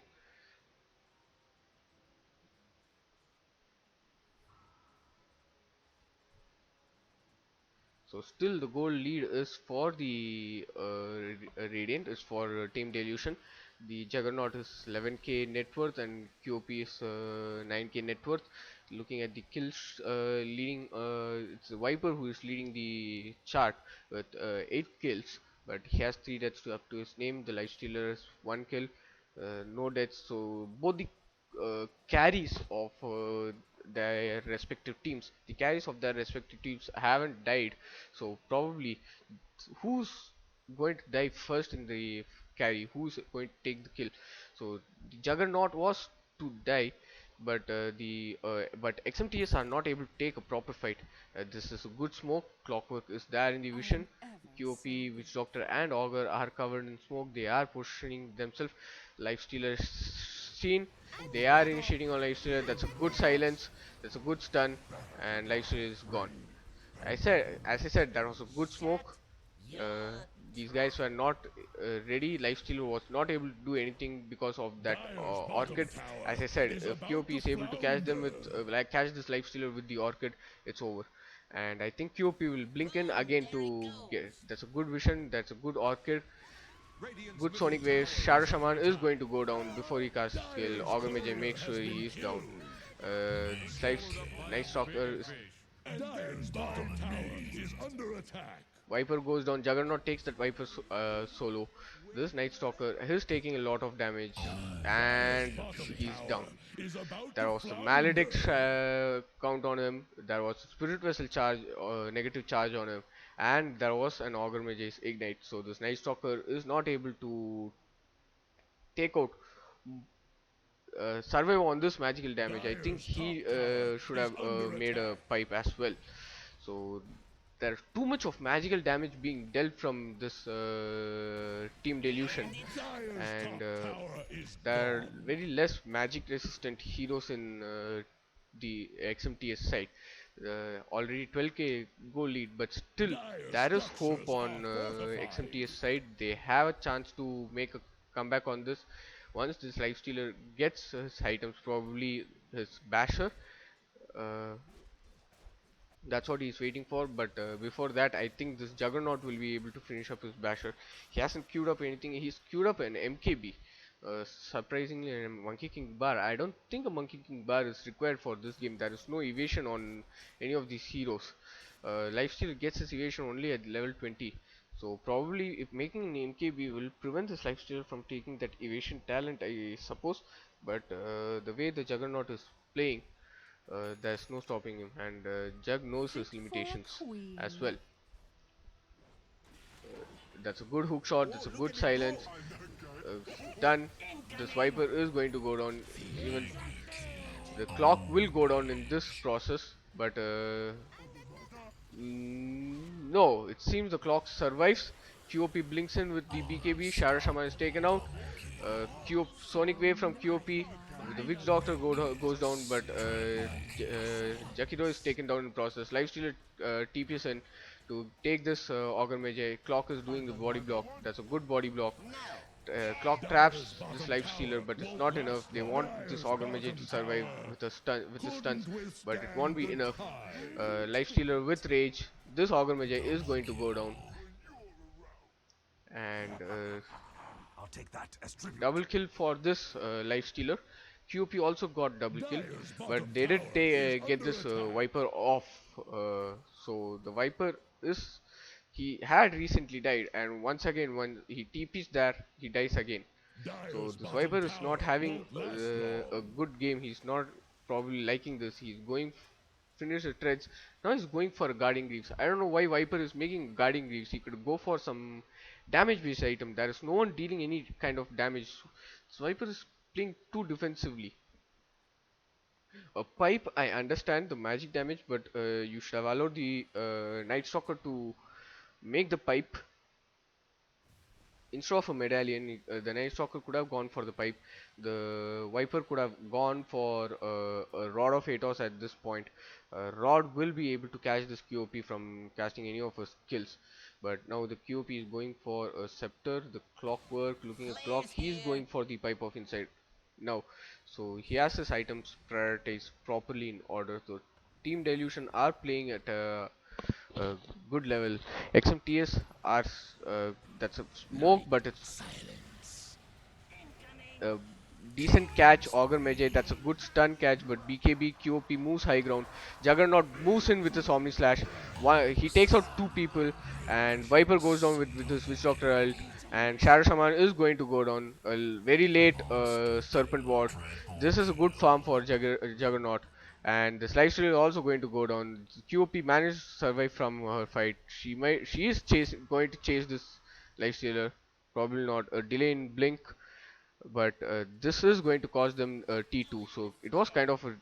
So still the goal lead is for the Radiant, is for Team Delusion. The Juggernaut is 11k net worth and QOP is 9k net worth. Looking at the kills, leading, it's Viper who is leading the chart with 8 kills, but he has 3 deaths up to his name. The Lifestealer has 1 kill, no deaths. So both the carries of their respective teams, haven't died. So probably who's going to die first in the carry, who's going to take the kill. So the Juggernaut was to die, but but XMTS are not able to take a proper fight. This is a good smoke. Clockwork is there in the vision. QOP, Witch Doctor and Augur are covered in smoke. They are positioning themselves. Lifestealer is seen. They are initiating on Lifestealer. That's a good silence. That's a good stun, and Lifestealer is gone. As I said, that was a good smoke. Uh, these guys were not ready. Lifestealer was not able to do anything because of that Orchid. As I said, if QOP is able to catch them with catch this Lifestealer with the Orchid, it's over. And I think QOP will blink in again to get. That's a good vision. That's a good Orchid. Good Sonic Wave. Shadow Shaman is going to go down before he casts skill. Augur Mage makes sure he is down. Night Stalker is. Viper goes down. Juggernaut takes that Viper solo. This Night Stalker is taking a lot of damage, and he's down. There was a Maledict count on him. There was a Spirit Vessel charge, negative charge on him, and there was an Augur Mage's Ignite. So this Night Stalker is not able to take out, survive on this magical damage. I think he should have made a pipe as well. So there's too much of magical damage being dealt from this Team Delusion, and there are very less magic resistant heroes in the XMTS side. Already 12k goal lead, but still there is hope on XMTS side. They have a chance to make a comeback on this. Once this Lifestealer gets his items, probably his Basher, uh, That's what he's waiting for, but before that, I think this Juggernaut will be able to finish up his basher. He hasn't queued up anything. He's queued up an MKB. Surprisingly, a Monkey King bar. I don't think a Monkey King bar is required for this game. There is no evasion on any of these heroes. Lifesteal gets his evasion only at level 20. So probably if making an MKB will prevent this Lifesteal from taking that evasion talent, I suppose. But the way the Juggernaut is playing, there's no stopping him, and Jug knows his limitations as well. That's a good hook shot, that's a good silence. Done. This Viper is going to go down. Even the clock will go down in this process, but no, it seems the clock survives. QOP blinks in with the BKB. Shara Shaman is taken out. Sonic Wave from QOP. The Witch Doctor goes down, but Jakido is taken down in the process. Lifestealer TPS in to take this Augur Mage. Clock is doing the body block. That's a good body block. Clock traps this Lifestealer, but it's not enough. They want this Augur Mage to survive with a stun, with the stuns, but it won't be enough. Lifestealer with rage. This Augur Mage is going to go down, and I'll take that as tribute. double kill for this Lifestealer. QP also got double kill, but they did get this Viper off. So the Viper is, he had recently died, and once again when he TPs there, he dies again. So this Viper is not having a good game. He's not probably liking this. He's going finish the threads. Now he's going for a guarding greaves. I don't know why Viper is making guarding greaves. He could go for some damage based item. There is no one dealing any kind of damage. So Viper is playing too defensively. A pipe, I understand the magic damage, but you should have allowed the Night Stalker to make the pipe instead of a medallion. The Night Stalker could have gone for the pipe. The Viper could have gone for a Rod of Atos at this point. Rod will be able to catch this QOP from casting any of his skills. But now the QOP is going for a Scepter, the Clockwork, looking at clock. He is going for the Pipe of Insight now. So he has his items prioritized properly in order. So Team Delusion are playing at a good level. XMTS are that's a smoke, but it's a decent catch. Augur Mage, that's a good stun catch, but BKB QOP moves high ground. Juggernaut moves in with his Omni Slash. He takes out two people, and Viper goes down with his Witch Doctor ult, and Shadow Shaman is going to go down. A very late Serpent Ward. This is a good farm for Juggernaut. And the Lifesteal is also going to go down. QOP managed to survive from her fight. She is going to chase this Lifestealer. Probably not. A delay in blink, but this is going to cause them T2. So it was kind of a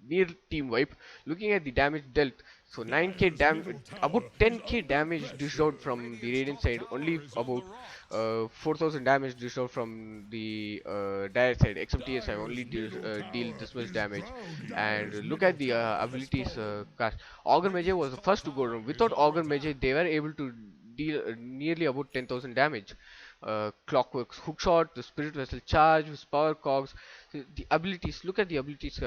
near team wipe. Looking at the damage dealt, so 9k damage, about 10k damage dished out from the Radiant side, only about 4000 damage dished out from the direct side. XMTS have only deal this much damage. And look at the abilities cast. Augur Mage was the first to go down. Without Augur Mage, they were able to deal nearly about 10,000 damage. Clockwork's hookshot, the Spirit Vessel charge, his power cogs, the abilities. Look at the abilities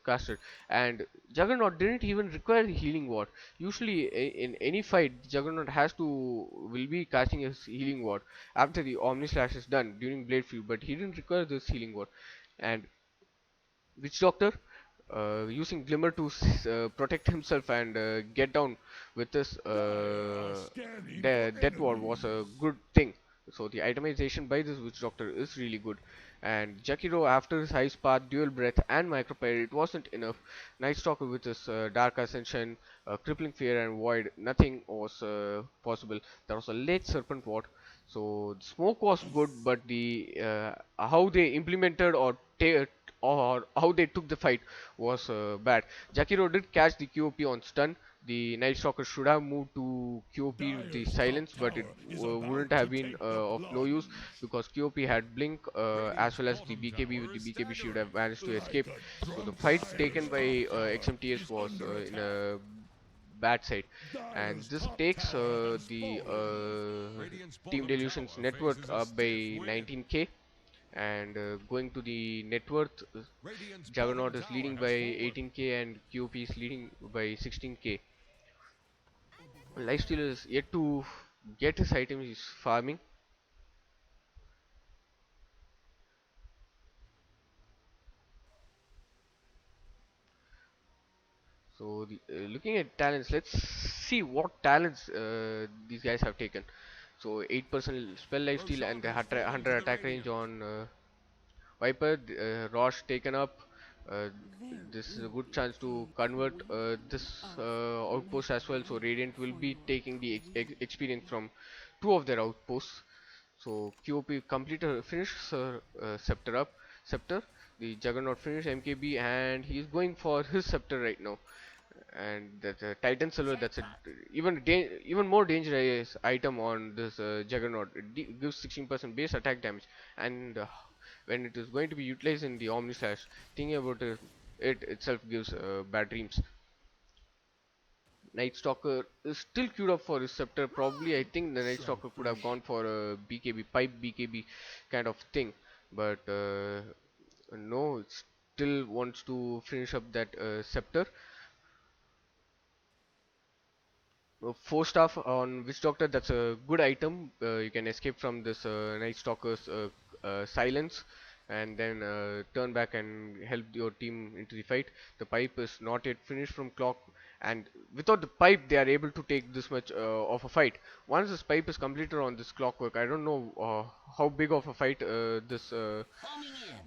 casted. And Juggernaut didn't even require the healing ward. Usually, in any fight, Juggernaut will be casting his healing ward after the Omni Slash is done during Blade Free, but he didn't require this healing ward. And Witch Doctor, using Glimmer to protect himself and get down with this Death Ward was a good thing. So the itemization by this Witch Doctor is really good. And Jakido, after his Ice Path, Dual Breath and Micropyre, it wasn't enough. Night Stalker with his Dark Ascension, Crippling Fear and Void, nothing was possible. There was a late Serpent Ward. So the smoke was good, but the how they implemented or how they took the fight was bad. Jakiro did catch the QOP on stun. The Night Stalker should have moved to QOP with the silence, but it wouldn't have been of no use because QOP had blink as well as the BKB. With the BKB, she would have managed to escape. So the fight taken by XMTS was in a bad side, and this takes the Team Delusion's net worth up by 19k. And going to the net worth, Radiant's Juggernaut bottom is leading tower by has fallen. 18k and QOP is leading by 16k. Lifesteal is yet to get his items, he's farming. So looking at talents, let's see what talents these guys have taken. So 8% spell lifesteal and the Roshan has fallen 100 to the attack range Radiant. on Viper. Rosh taken up. Uh, There this is a will good be chance to a convert this wave of outpost as well. So Radiant will for be your taking the pain. experience from two of their outposts. So QOP finishes Scepter up. Scepter. The Juggernaut finished MKB and he is going for his Scepter right now. And that Titan Silver, that's a even more dangerous item on this Juggernaut. It gives 16% base attack damage, and when it is going to be utilized in the Omni Slash, thinking about it, it itself gives bad dreams. Night Stalker is still queued up for his scepter. Probably, I think the Night Stalker could have gone for a BKB, pipe BKB kind of thing, but no, it still wants to finish up that scepter. 4 staff on Witch Doctor, that's a good item. You can escape from this Night Stalker's silence and then turn back and help your team into the fight. The pipe is not yet finished from Clock, and without the pipe they are able to take this much of a fight. Once this pipe is completed on this Clockwork, I don't know how big of a fight this Homing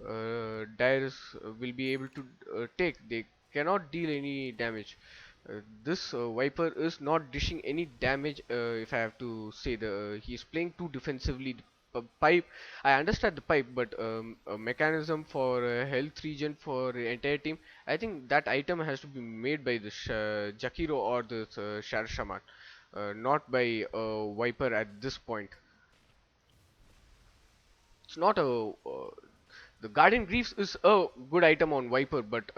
in. Dyrus will be able to take. They cannot deal any damage. This Viper is not dishing any damage. If I have to say, he's playing too defensively. The pipe, I understand the pipe, but a mechanism for health regen for the entire team. I think that item has to be made by the Jakiro or the Shar Shaman, not by Viper at this point. It's not a the Guardian Greaves is a good item on Viper, but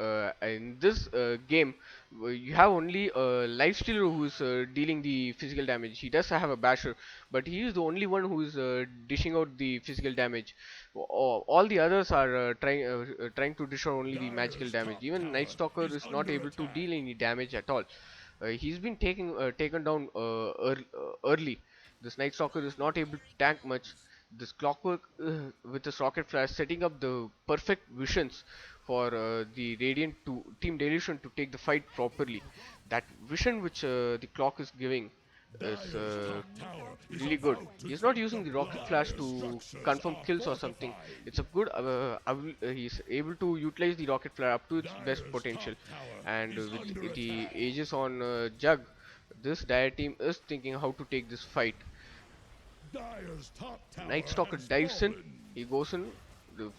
in this game, you have only a Lifestealer who is dealing the physical damage. He does have a Basher, but he is the only one who is dishing out the physical damage. All the others are trying to dish out only the magical damage. Even Night Stalker is not able to deal any damage at all. He's been taken down early. This Night Stalker is not able to tank much. This Clockwork with this rocket flash setting up the perfect visions for the Radiant to Team Delusion to take the fight properly. That vision which the clock is giving is really good. He's not using the rocket flash to confirm kills or something. It's a good. He's able to utilize the rocket flash up to its best potential, and with the ages on Jug, this Dire team is thinking how to take this fight. Night Stalker dives in. He goes in the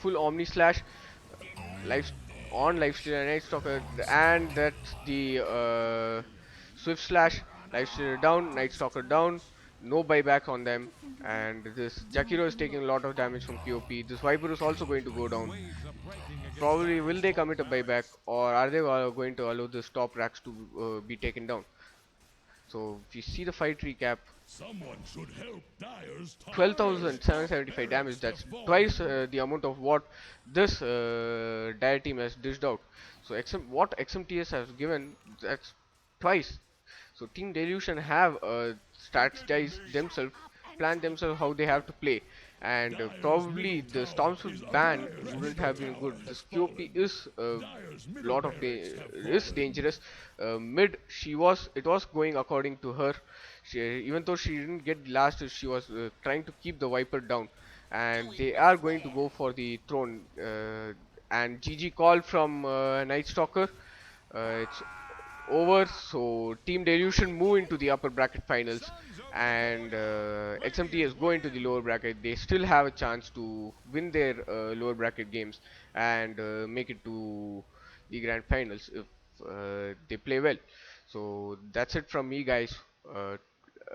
full Omni Slash, life on Lifesteal and Night Stalker, and that's the Swift Slash. Lifesteal down, Night Stalker down. No buyback on them, and this Jakiro is taking a lot of damage from QOP. This Viper is also going to go down. Waves are breaking against Probably will they commit a towers. buyback, or are they going to allow this top racks to be taken down? So if you see the fight recap, Someone should help Dyer's 12,775 damage. That's twice the amount of what this Dire team has dished out. So what XMTS has given, that's twice. So Team Delusion have strategized themselves, planned themselves how they have to play, and probably the Stormswift ban wouldn't have been good. This QOP is is dangerous. Mid, it was going according to her. Even though she didn't get last, she was trying to keep the Viper down, and they are going to go for the throne. And GG call from Night Stalker. It's over. So Team Delusion move into the upper bracket finals, and XMTS go into the lower bracket. They still have a chance to win their lower bracket games and make it to the grand finals if they play well. So that's it from me, guys.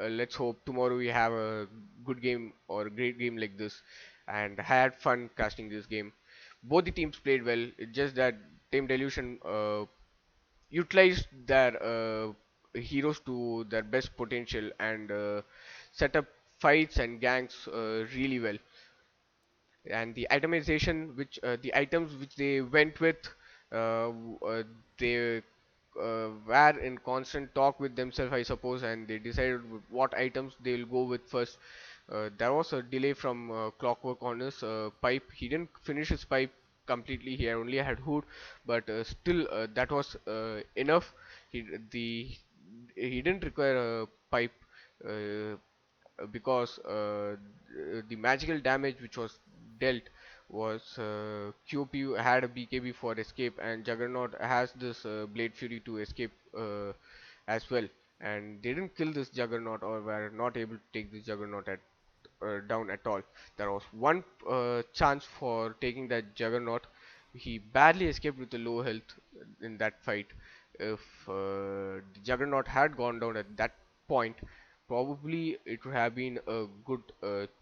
Let's hope tomorrow we have a good game or a great game like this, and had fun casting this game. Both the teams played well. It's just that Team Delusion utilized their heroes to their best potential and set up fights and ganks really well. and the itemization, which the items which they went with, they were in constant talk with themselves, I suppose, and they decided what items they will go with first. There was a delay from Clockwork on his pipe. He didn't finish his pipe completely. He only had hood, but still that was enough. The he didn't require a pipe. Uh, because the magical damage which was dealt was QP had a BKB for escape, and Juggernaut has this Blade Fury to escape as well, and they didn't kill this Juggernaut, or were not able to take this Juggernaut down at all. There was one chance for taking that Juggernaut. He barely escaped with a low health in that fight. If the Juggernaut had gone down at that point, probably it would have been a good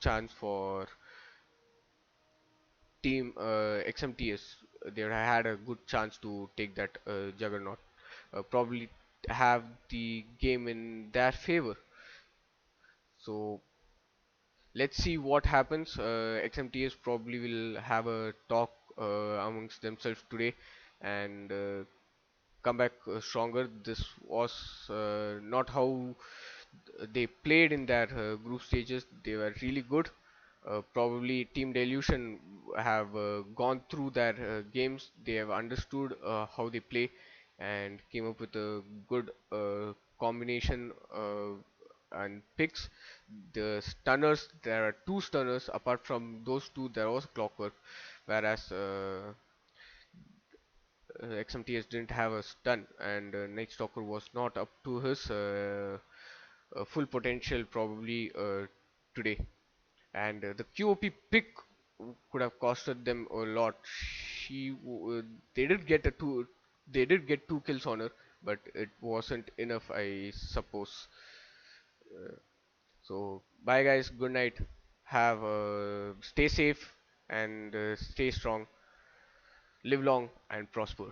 chance for team XMTS. They would have had a good chance to take that Juggernaut. Probably have the game in their favor. So let's see what happens. XMTS probably will have a talk amongst themselves today and come back stronger. This was not how they played in their group stages. They were really good. Probably Team Delusion have gone through their games. They have understood how they play and came up with a good combination and picks. The stunners, there are two stunners. Apart from those two, there was Clockwork, whereas XMTS didn't have a stun, and Night Stalker was not up to his full potential probably today. And the QOP pick could have costed them a lot. They did get they did get 2 kills on her, but it wasn't enough, I suppose. So bye guys, good night. Have stay safe and stay strong. Live long and prosper.